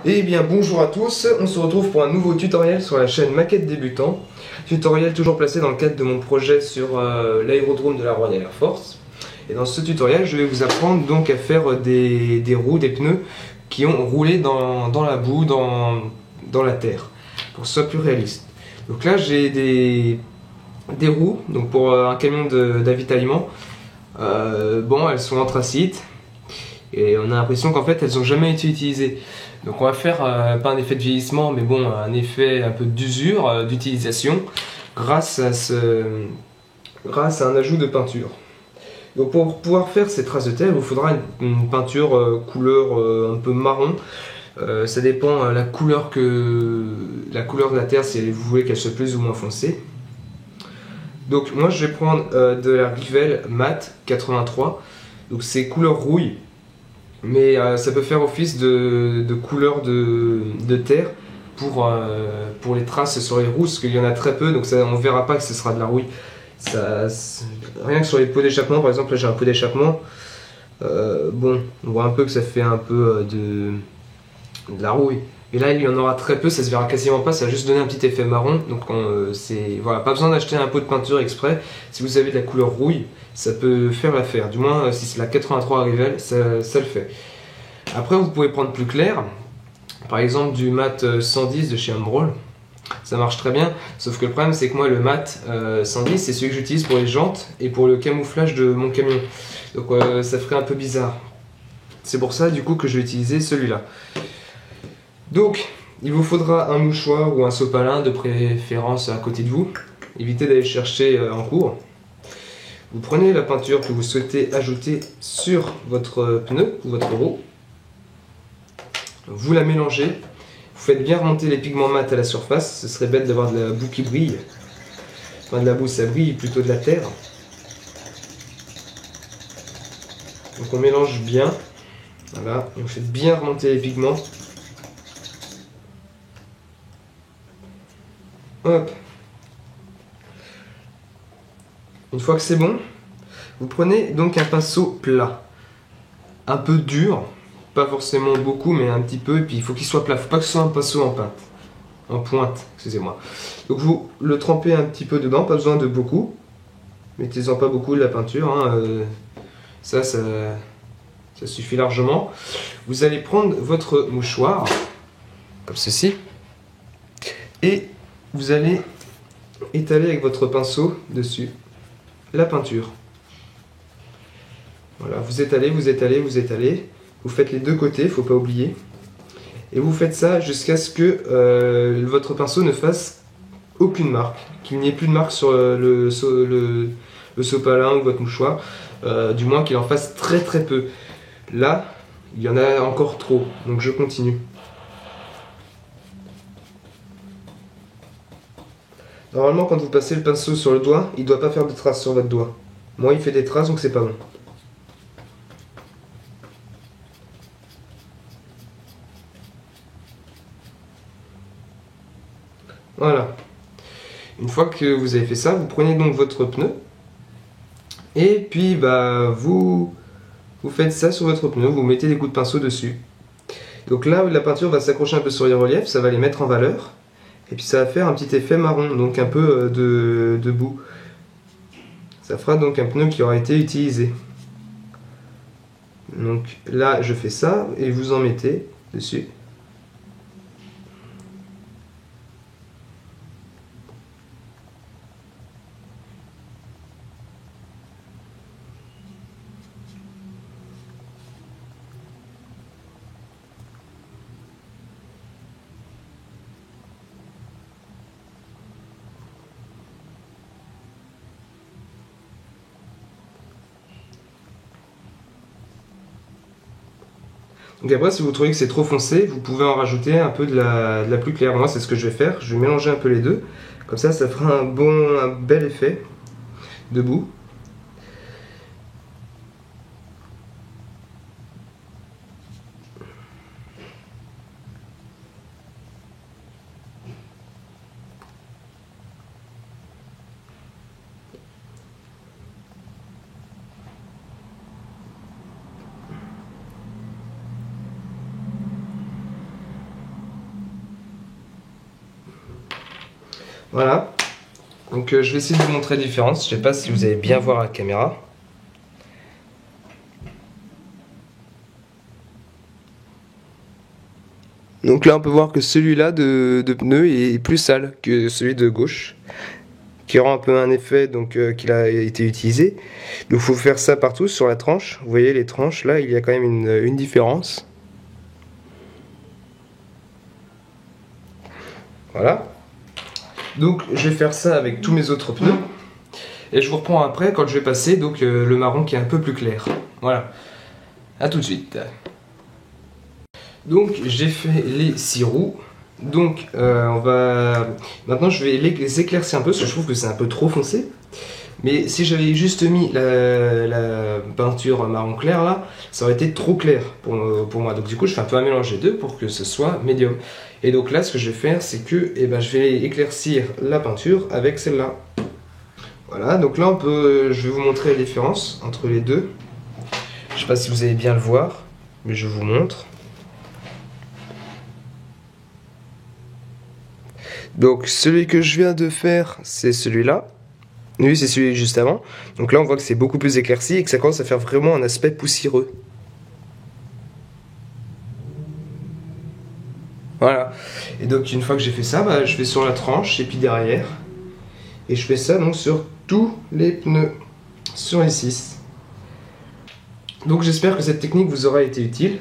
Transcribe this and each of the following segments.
Eh bien bonjour à tous, on se retrouve pour un nouveau tutoriel sur la chaîne Maquette Débutant. Tutoriel toujours placé dans le cadre de mon projet sur l'aérodrome de la Royal Air Force. Et dans ce tutoriel, je vais vous apprendre donc à faire des roues, des pneus qui ont roulé dans la boue, dans la terre, pour que ce soit plus réaliste. Donc là j'ai des roues donc pour un camion d'avitaillement. Bon, elles sont anthracites et on a l'impression qu'en fait elles n'ont jamais été utilisées. Donc on va faire pas un effet de vieillissement, mais bon, un effet un peu d'usure d'utilisation grâce à un ajout de peinture. Donc pour pouvoir faire ces traces de terre, il vous faudra une peinture couleur un peu marron. Ça dépend la couleur de la terre, si vous voulez qu'elle soit plus ou moins foncée. Donc moi je vais prendre de la Rivelle Mat 83. Donc c'est couleur rouille. Mais ça peut faire office de couleur de terre pour les traces sur les roues, parce qu'il y en a très peu, donc ça, on ne verra pas que ce sera de la rouille. Rien que sur les pots d'échappement, par exemple, là j'ai un pot d'échappement, bon, on voit un peu que ça fait un peu de la rouille. Et là, il y en aura très peu, ça se verra quasiment pas, ça va juste donner un petit effet marron. Donc voilà, pas besoin d'acheter un pot de peinture exprès. Si vous avez de la couleur rouille, ça peut faire l'affaire. Du moins, si c'est la 83 Rivelle, ça le fait. Après, vous pouvez prendre plus clair. Par exemple, du mat 110 de chez Umbral. Ça marche très bien, sauf que le problème, c'est que moi, le mat 110, c'est celui que j'utilise pour les jantes et pour le camouflage de mon camion. Donc ça ferait un peu bizarre. C'est pour ça, du coup, que je vais utiliser celui-là. Donc, il vous faudra un mouchoir ou un sopalin, de préférence à côté de vous. Évitez d'aller chercher en cours. Vous prenez la peinture que vous souhaitez ajouter sur votre pneu ou votre roue. Vous la mélangez. Vous faites bien remonter les pigments mat à la surface. Ce serait bête d'avoir de la boue qui brille. Enfin, de la boue, ça brille, plutôt de la terre. Donc on mélange bien. Voilà, et vous faites bien remonter les pigments. Hop. Une fois que c'est bon, vous prenez donc un pinceau plat, un peu dur, pas forcément beaucoup, mais un petit peu, et puis il faut qu'il soit plat, il ne faut pas que ce soit un pinceau en pointe, excusez-moi. Donc vous le trempez un petit peu dedans, pas besoin de beaucoup, mettez-en pas beaucoup de la peinture, hein, ça suffit largement. Vous allez prendre votre mouchoir, comme ceci, et vous allez étaler avec votre pinceau dessus la peinture. Voilà, vous étalez, vous étalez, vous étalez. Vous faites les deux côtés, il ne faut pas oublier. Et vous faites ça jusqu'à ce que votre pinceau ne fasse aucune marque. Qu'il n'y ait plus de marque sur le sopalin ou votre mouchoir. Du moins qu'il en fasse très très peu. Là, il y en a encore trop. Donc je continue. Normalement, quand vous passez le pinceau sur le doigt, il ne doit pas faire de traces sur votre doigt. Moi, il fait des traces, donc c'est pas bon. Voilà. Une fois que vous avez fait ça, vous prenez donc votre pneu. Et puis, vous faites ça sur votre pneu, vous mettez des coups de pinceau dessus. Donc là, la peinture va s'accrocher un peu sur les reliefs, ça va les mettre en valeur. Et puis ça va faire un petit effet marron, donc un peu de boue. Ça fera donc un pneu qui aura été utilisé. Donc là, je fais ça, et vous en mettez dessus. Donc après, si vous trouvez que c'est trop foncé, vous pouvez en rajouter un peu de la plus claire. Moi, c'est ce que je vais faire. Je vais mélanger un peu les deux. Comme ça fera un bel effet de boue. Voilà. Donc je vais essayer de vous montrer la différence. Je sais pas si vous allez bien voir à la caméra. Donc là on peut voir que celui-là de pneu est plus sale que celui de gauche, qui rend un peu un effet donc qu'il a été utilisé. Donc il faut faire ça partout sur la tranche. Vous voyez les tranches là, il y a quand même une différence. Voilà. Donc je vais faire ça avec tous mes autres pneus. Et je vous reprends après quand je vais passer donc le marron qui est un peu plus clair. Voilà. A tout de suite. Donc j'ai fait les 6 roues. Donc maintenant je vais les éclaircir un peu parce que je trouve que c'est un peu trop foncé. Mais si j'avais juste mis la peinture marron clair là, ça aurait été trop clair pour moi. Donc du coup je fais un peu un mélange des deux pour que ce soit médium. Et donc là ce que je vais faire c'est que je vais éclaircir la peinture avec celle-là. Voilà, donc là je vais vous montrer la différence entre les deux. Je sais pas si vous allez bien le voir, mais je vous montre. Donc celui que je viens de faire, c'est celui-là. Lui, c'est celui juste avant. Donc là, on voit que c'est beaucoup plus éclairci et que ça commence à faire vraiment un aspect poussiéreux. Voilà. Et donc une fois que j'ai fait ça, je vais sur la tranche et puis derrière. Et je fais ça donc sur tous les pneus, sur les 6. Donc j'espère que cette technique vous aura été utile.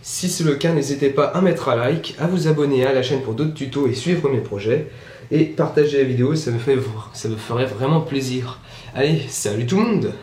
Si c'est le cas, n'hésitez pas à mettre un like, à vous abonner à la chaîne pour d'autres tutos et suivre mes projets. Et partager la vidéo, ça me ferait vraiment plaisir. Allez, salut tout le monde!